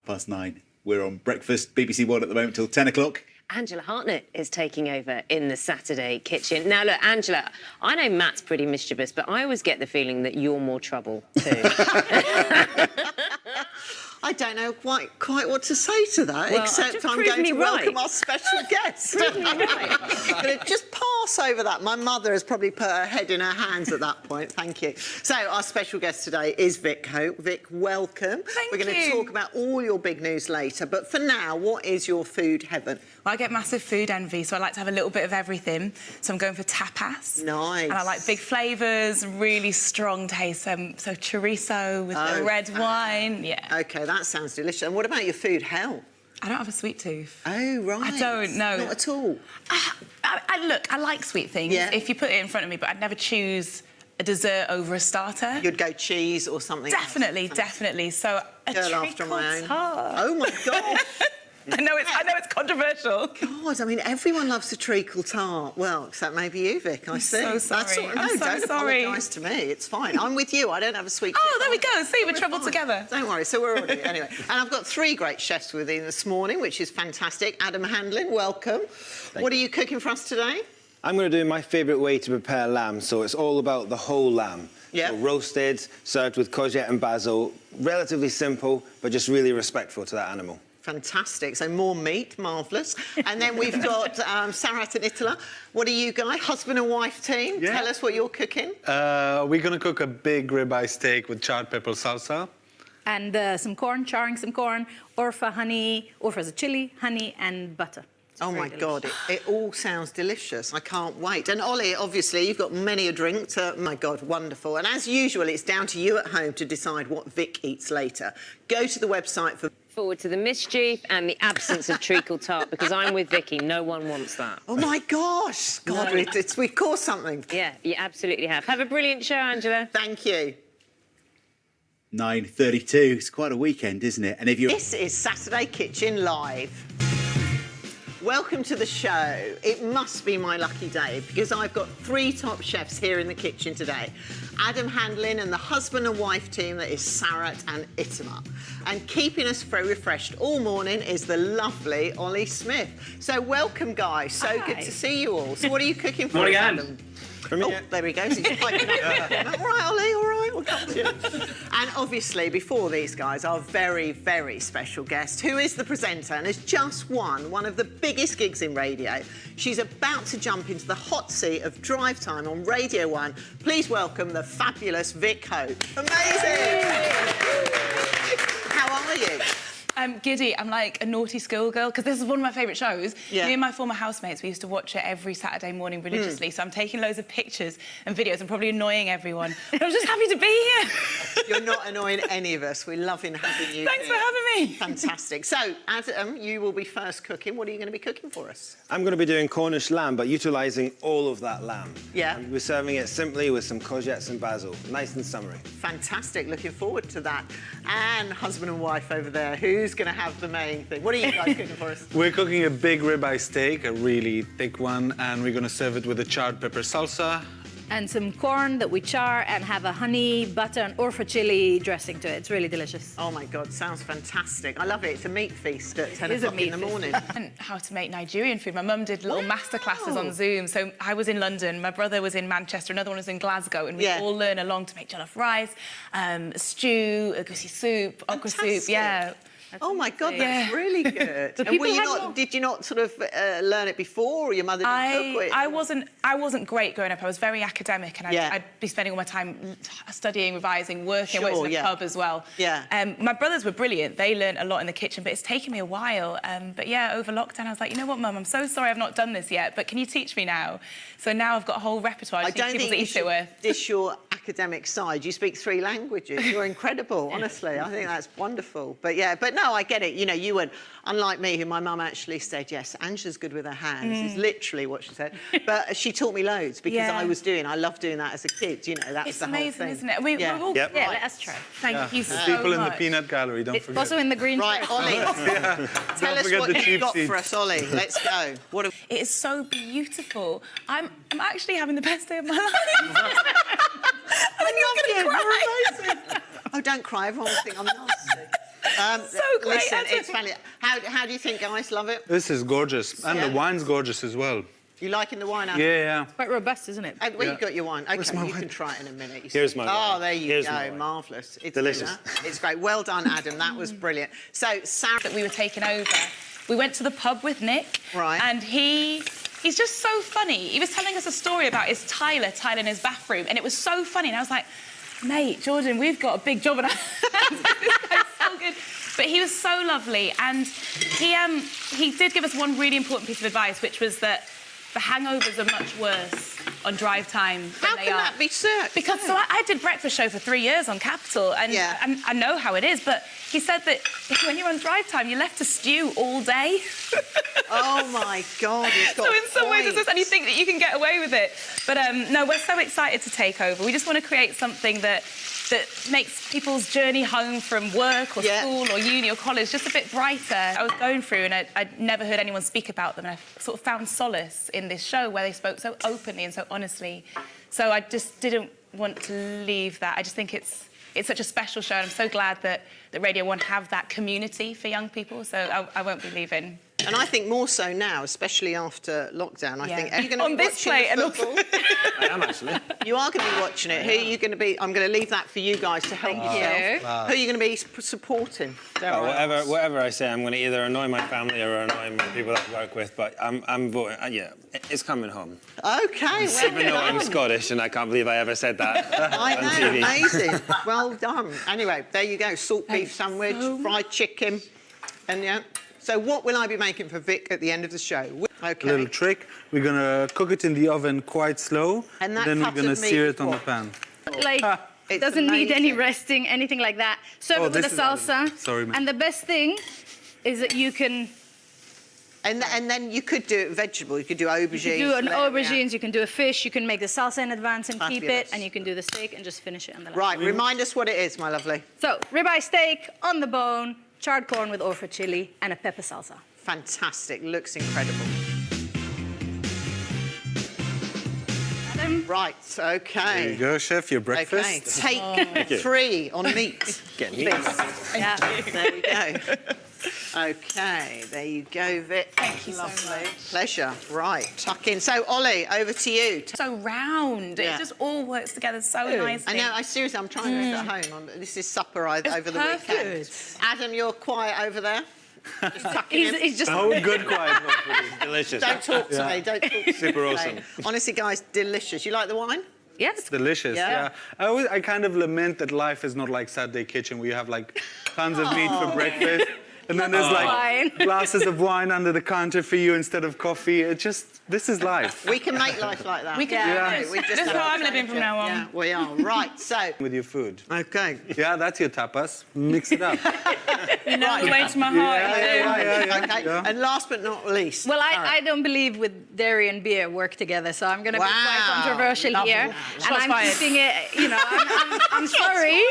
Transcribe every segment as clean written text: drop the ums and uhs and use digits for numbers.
9:30. We're on breakfast, BBC One at the moment till 10 o'clock. Angela Hartnett is taking over in the Saturday kitchen. Now, look, Angela, I know Matt's pretty mischievous, but I always get the feeling that you're more trouble, too. I don't know quite what to say to that, Well, except I'm going to welcome our special guest. But just pass over that. My mother has probably put her head in her hands at that point. Thank you. So our special guest today is Vick Hope. Vick, welcome. We're going to talk about all your big news later. But for now, what is your food heaven? Well, I get massive food envy, so I like to have a little bit of everything. So I'm going for tapas. Nice. And I like big flavours, really strong taste. So chorizo with the red wine. Yeah. OK, that sounds delicious. And what about your food hell? I don't have a sweet tooth. Oh, right. I don't know. Not at all? Look, I like sweet things if you put it in front of me, but I'd never choose a dessert over a starter. You'd go cheese or something Definitely, else. definitely. So a Girl treacle after my own. tart. Oh, my God. I know it's controversial. God, I mean, everyone loves a treacle tart. Well, except maybe you, Vick, I see. So sorry. Don't Sorry. apologise to me. It's fine. I'm with you. I don't have a sweet Oh, tooth. there we go. See, we're troubled together. Don't worry. So we're already... Anyway, and I've got three great chefs with me this morning, which is fantastic. Adam Handlin, welcome. What are you cooking for us today? I'm going to do my favourite way to prepare lamb, so it's all about the whole lamb. Yeah. So roasted, served with courgette and basil. Relatively simple, but just really respectful to that animal. Fantastic. So more meat, marvellous. And then we've got Sarit and Nigella. What are you guys? Husband and wife team? Yeah. Tell us what you're cooking. We're going to cook a big ribeye steak with charred pepper salsa. And some corn, charring some corn, orfa honey, orfa is a chili, honey and butter. Oh, my God, it all sounds delicious. I can't wait. And, Olly, obviously, you've got many a drink. My God, wonderful. And, as usual, it's down to you at home to decide what Vick eats later. Go to the website for... Forward to the mischief and the absence of treacle tart, because I'm with Vicky. No one wants that. Oh, my gosh. God, we've caused something. Yeah, you absolutely have. Have a brilliant show, Angela. Thank you. 9:32. It's quite a weekend, isn't it? And if you're... This is Saturday Kitchen Live. Welcome to the show. It must be my lucky day because I've got three top chefs here in the kitchen today. Adam Handlin and the husband and wife team that is Sarit and Itamar. And keeping us very refreshed all morning is the lovely Olly Smith. So welcome, guys. So good to see you all. So what are you cooking for us, Adam? Oh, there he goes. He's piping up. All right, Olly, all right, we'll come to you. And obviously, before these guys, our very, very special guest, who is the presenter and has just won one of the biggest gigs in radio. She's about to jump into the hot seat of drive time on Radio 1. Please welcome the fabulous Vick Hope. Amazing! How are you? I'm giddy. I'm like a naughty schoolgirl because this is one of my favourite shows. Yeah. Me and my former housemates, we used to watch it every Saturday morning religiously. So I'm taking loads of pictures and videos and probably annoying everyone. But I'm just happy to be here. You're not annoying any of us. We're loving having you Thanks here. for having me. Fantastic. So, Adam, you will be first cooking. What are you going to be cooking for us? I'm going to be doing Cornish lamb, but utilising all of that lamb. Yeah. And we're serving it simply with some courgettes and basil. Nice and summery. Fantastic. Looking forward to that. And husband and wife over there, who's going to have the main thing? What are you guys cooking for us? We're cooking a big ribeye steak, a really thick one, and we're going to serve it with a charred pepper salsa. And some corn that we char and have a honey, butter and orfa chili dressing to it. It's really delicious. Oh, my God, sounds fantastic. I love it. It's a meat feast at 10 It is a o'clock in meat the feast. morning. And how to make Nigerian food. My mum did little masterclasses on Zoom. So I was in London, my brother was in Manchester, another one was in Glasgow, and we all learn along to make jollof rice, stew, egusi soup, okra soup. Yeah. Oh, my God, that's really good. And did you not sort of learn it before, or your mother didn't cook it? I wasn't great growing up. I was very academic, and I'd be spending all my time studying, revising, working. I worked in a pub as well. Yeah. My brothers were brilliant. They learned a lot in the kitchen, but it's taken me a while. But yeah, over lockdown, I was like, you know what, Mum, I'm so sorry I've not done this yet, but can you teach me now? So now I've got a whole repertoire. I don't think you should dish your academic side. You speak 3 languages. You're incredible, honestly. I think that's wonderful. But yeah, but no, I get it. You know, you weren't, unlike me, who my mum actually said, yes, Angela's good with her hands, is literally what she said. But she taught me loads because I loved doing that as a kid. You know, that's the whole thing. It's amazing, isn't it? We're all, let us try. Thank you so much. People in the peanut gallery, don't forget. Also in the green. Right, Olly, tell us what you've got for us, Olly. Let's go. It is so beautiful. I'm actually having the best day of my life. I think I'm going to cry. Oh, don't cry. Everyone will think I'm nasty. So great. Listen, it's funny. How do you think guys love it? This is gorgeous. And the wine's gorgeous as well. You liking the wine, Adam? Yeah. Quite robust, isn't it? Where you got your wine? Okay, you can try it in a minute. Here's my wine. Oh, there you Here's my go. wine. Marvellous. It's Delicious. It's great. Well done, Adam. That was brilliant. So, Sarah... That we were taking over. We went to the pub with Nick. Right. And he's just so funny. He was telling us a story about his tiler in his bathroom, and it was so funny. And I was like, mate, Jordan, we've got a big job on our hands. This guy's so good. But he was so lovely, and he did give us one really important piece of advice, which was that the hangovers are much worse on drive time than How they can are. that be so? Because I did breakfast show for 3 years on Capital, and I know how it is, but he said that when you're on drive time, you're left to stew all day. Oh, my God, he's got So in some ways, points. it's just, and you think that you can get away with it. But no, we're so excited to take over. We just want to create something that makes people's journey home from work or school or uni or college just a bit brighter. I was going through and I'd never heard anyone speak about them, and I sort of found solace in this show where they spoke so openly and so honestly. So I just didn't want to leave that. I just think it's such a special show, and I'm so glad that Radio 1 have that community for young people, so I won't be leaving. And I think more so now, especially after lockdown. I think... Are you going to on be this watching plate the and football? I am, actually. You are going to be watching it. Who are you going to be... I'm going to leave that for you guys to help yourself. Who are you going to be supporting? Whatever I say, I'm going to either annoy my family or annoy my people that I work with, but I'm voting. Yeah, it's coming home. OK, well Even though I'm Scottish, and I can't believe I ever said that I on know, TV. amazing. Well done. Anyway, there you go. Salt beef sandwich, fried chicken, and yeah. So what will I be making for Vic at the end of the show? OK. A little trick. We're going to cook it in the oven quite slow. And that then we're cut going to of meat sear is it on the what? pan. Like, It's it doesn't need any amazing. resting, anything like that. Serve Oh, it with this a is salsa. Sorry, man. And the best thing is that you can And then you could do it vegetable. You could do aubergines. do an celery, aubergines, you can do a fish, you can make the salsa in advance and keep Fabulous. it, and you can do the steak and just finish it on the last. Right, remind us what it is, my lovely. So, ribeye steak on the bone, charred corn with orfa chili, and a pepper salsa. Fantastic. Looks incredible. Adam? Right, OK. There you go, chef, your breakfast. OK, take 3 on meat. Getting Vic. Yeah. There we go. OK, there you go, Vic. Thank you so Lovely. much. Pleasure. Right, tuck in. So, Ollie, over to you. So round. Yeah. It just all works together so nicely. I know, seriously, I'm trying to do it at home. This is supper over the weekend. perfect. Adam, you're quiet over there. Just tucking in. He's just... Oh, good quiet. delicious. Don't talk to me. Don't talk to me. Super awesome. Honestly, guys, delicious. You like the wine? Yes. Delicious, Yeah. yeah. I kind of lament that life is not like Saturday Kitchen, where you have like tons of meat for breakfast, and then there's like Wine. glasses of wine under the counter for you instead of coffee. This is life. We can make life like that. We can Yeah. do this. We just This is have how to I'm living change from it. now on. Yeah, we are. Right, so... With your food. OK. Yeah, that's your tapas. Mix it up. You know the way to my heart. you do. OK, Yeah. and last but not least... Well, Sarah. I don't believe with dairy and beer work together, so I'm going to be Wow. quite controversial Lovely. here. Shots And I'm fired. keeping it, you know, I'm sorry.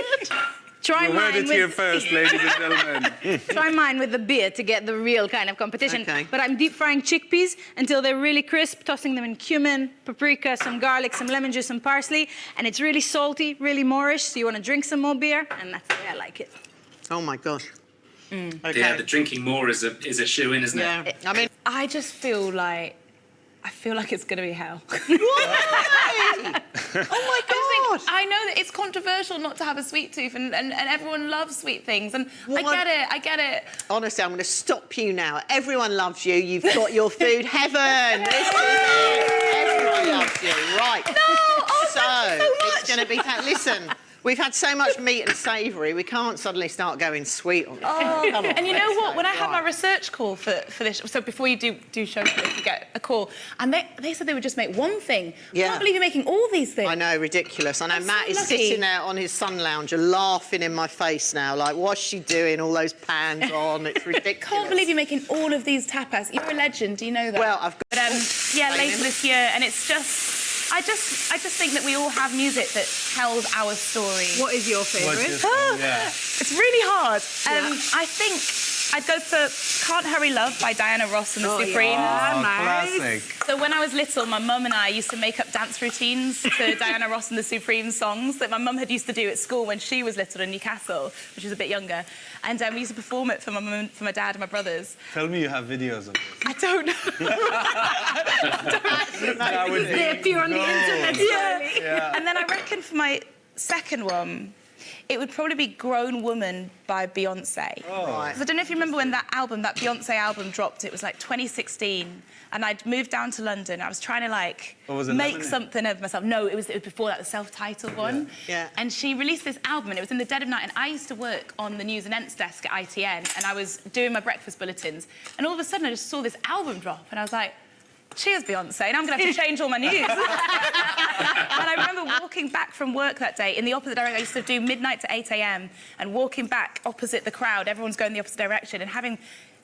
Try You heard mine it here with first, ladies and gentlemen. try mine with the beer to get the real kind of competition. Okay. But I'm deep frying chickpeas until they're really crisp, tossing them in cumin, paprika, some garlic, some lemon juice, some parsley, and it's really salty, really Moorish. So you want to drink some more beer, and that's the way I like it. Oh, my gosh. OK. Yeah, the drinking more is a shoe-in, isn't it? Yeah. I mean... I just feel like it's going to be hell. Why? Oh, my God. I know that it's controversial not to have a sweet tooth, and everyone loves sweet things, and What? I get it. Honestly, I'm going to stop you now. Everyone loves you. You've got your food heaven. This is it. Everyone loves you. Right. So it's going to be... Listen, we've had so much meat and savoury, we can't suddenly start going sweet on it. Come on, And you know let's what? go. When I had my Right. research call for this, so before you do show, you get a call, and they said they would just make one thing. Yeah. I can't believe you're making all these things. I know, ridiculous. I know I'm Matt so is lucky. sitting there on his sun lounger laughing in my face now, like, what's she doing? All those pans on, it's ridiculous. Can't believe you're making all of these tapas. You're a legend, do you know that? Well, I've got... But yeah, later this year, and it's just... I just think that we all have music that tells our story. What is your favourite? Yeah. It's really hard. I think I'd go for Can't Hurry Love by Diana Ross and the Supremes. Oh, classic. So when I was little, my mum and I used to make up dance routines to Diana Ross and the Supremes songs that my mum had used to do at school when she was little in Newcastle, when she was a bit younger. And we used to perform it for my mum, for my dad and my brothers. Tell me you have videos of this. I don't know. That would be... They appear on the internet. Yeah. And then I reckon for my second one, it would probably be Grown Woman by Beyonce. Oh. Right. 'Cause I don't know if you remember when that Beyonce album dropped. It was like 2016. And I'd moved down to London. I was trying to, like, was it, make Lemonade? something of myself. No, it was before that, the self-titled one. Yeah. And she released this album, and it was in the dead of night. And I used to work on the news and ents desk at ITN, and I was doing my breakfast bulletins. And all of a sudden, I just saw this album drop, and I was like, cheers, Beyonce, and I'm going to have to change all my news. And I remember walking back from work that day in the opposite direction. I used to do midnight to 8 a.m. and walking back opposite the crowd, everyone's going the opposite direction, and having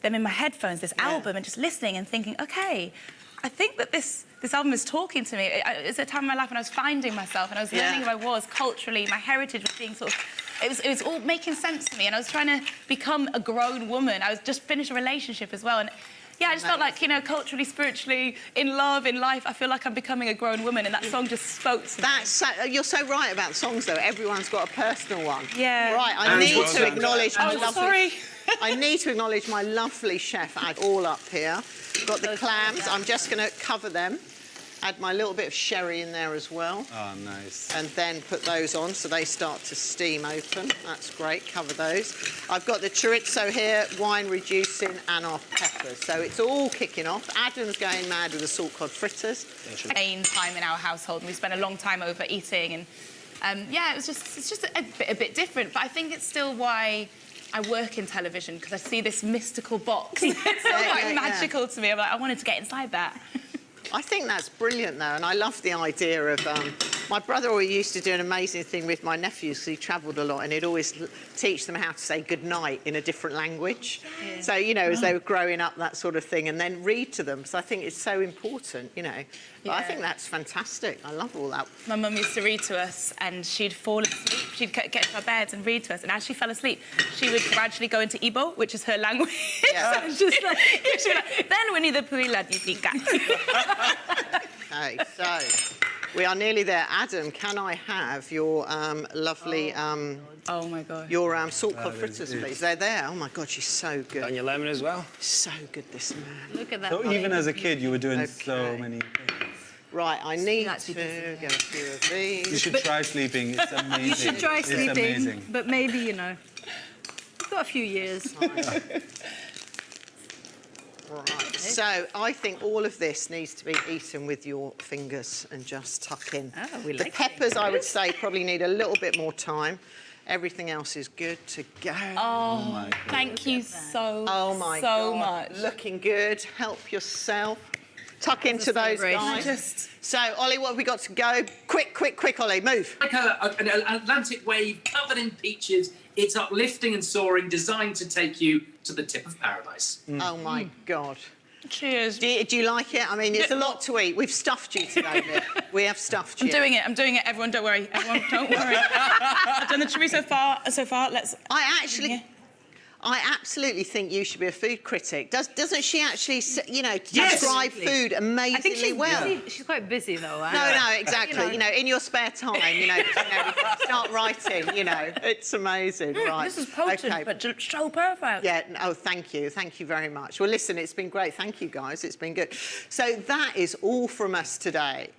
them in my headphones, this album, and just listening and thinking, OK, I think that this album is talking to me. It's a time in my life when I was finding myself and I was learning who I was culturally. My heritage was being sort of... It was all making sense to me, and I was trying to become a grown woman. I was just finished a relationship as well, and yeah, I just felt like, you know, culturally, spiritually, in love, in life, I feel like I'm becoming a grown woman, and that song just spoke to me. You're so right about songs, though. Everyone's got a personal one. Yeah. Right, I need to acknowledge my lovely... Sorry. I need to acknowledge my lovely chef, all up here. Got the clams. I'm just going to cover them. Add my little bit of sherry in there as well. Oh, nice. And then put those on so they start to steam open. That's great, cover those. I've got the chorizo here, wine reducing, and our peppers. So it's all kicking off. Adam's going mad with the salt cod fritters. Main time in our household, and we spent a long time over eating, and yeah, it's just a bit different, but I think it's still why I work in television, because I see this mystical box. It's so quite magical to me. I'm like, I wanted to get inside that. I think that's brilliant, though, and I love the idea of... my brother always used to do an amazing thing with my nephews, because he travelled a lot, and he'd always teach them how to say goodnight in a different language. Yeah. So, you know, as they were growing up, that sort of thing, and then read to them. So I think it's so important, you know. But I think that's fantastic. I love all that. My mum used to read to us, and she'd fall asleep. She'd get into our beds and read to us, and as she fell asleep, she would gradually go into Igbo, which is her language. Yeah. So it's just like, she'd be like, then we need the puila disika. Okay, so we are nearly there. Adam, can I have your lovely... oh, my God. Your salt cod fritters, please. They're there. Oh, my God, she's so good. And your lemon as well. So good, this man. Look at that. So even as a kid, you were doing so many things. Right, I need to get a few of these. You should try sleeping. It's amazing. You should try It's sleeping, amazing. but maybe, you know, you've got a few years. Right, so I think all of this needs to be eaten with your fingers and just tuck in. Oh, we the like peppers, I would say, probably need a little bit more time. Everything else is good to go. Oh, my God. Thank you so much. Looking good. Help yourself. Tuck into those guys. So, Ollie, what have we got to go? Quick, Ollie, move. Like an Atlantic wave covered in peaches. It's uplifting and soaring, designed to take you to the tip of paradise. Oh, my God. Cheers. Do you like it? I mean, it's a lot to eat. We've stuffed you today, Nick. We have stuffed you. I'm doing it. Everyone, don't worry. Everyone, don't worry. I've done the chorizo so far. Let's... I absolutely think you should be a food critic. Doesn't she actually, you know, describe food amazingly I think she's well? busy. She's quite busy, though. No, exactly. You know, in your spare time, you know, start writing, you know. It's amazing, right. This is potent, but so perfect. Yeah, oh, thank you very much. Well, listen, it's been great. Thank you, guys. It's been good. So that is all from us today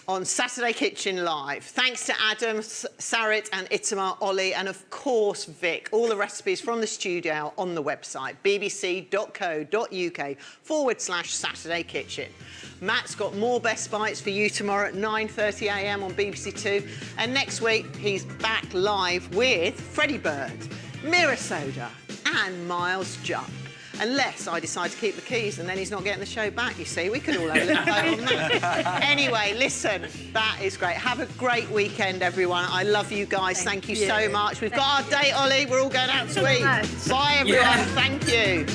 on Saturday Kitchen Live. Thanks to Adam, Sarit and Itamar, Olly, and of course Vic. All the recipes from the studio on the website, bbc.co.uk/Saturday Kitchen. Matt's got more Best Bites for you tomorrow at 9:30 a.m. on BBC Two. And next week, he's back live with Freddie Bird, Mira Soda and Miles Jupp. Unless I decide to keep the keys and then he's not getting the show back, you see. We could all have a little vote on that. Anyway, listen, that is great. Have a great weekend, everyone. I love you guys. Thank you so much. We've got our date, Ollie. We're all going out to eat. Bye, everyone. Thank you.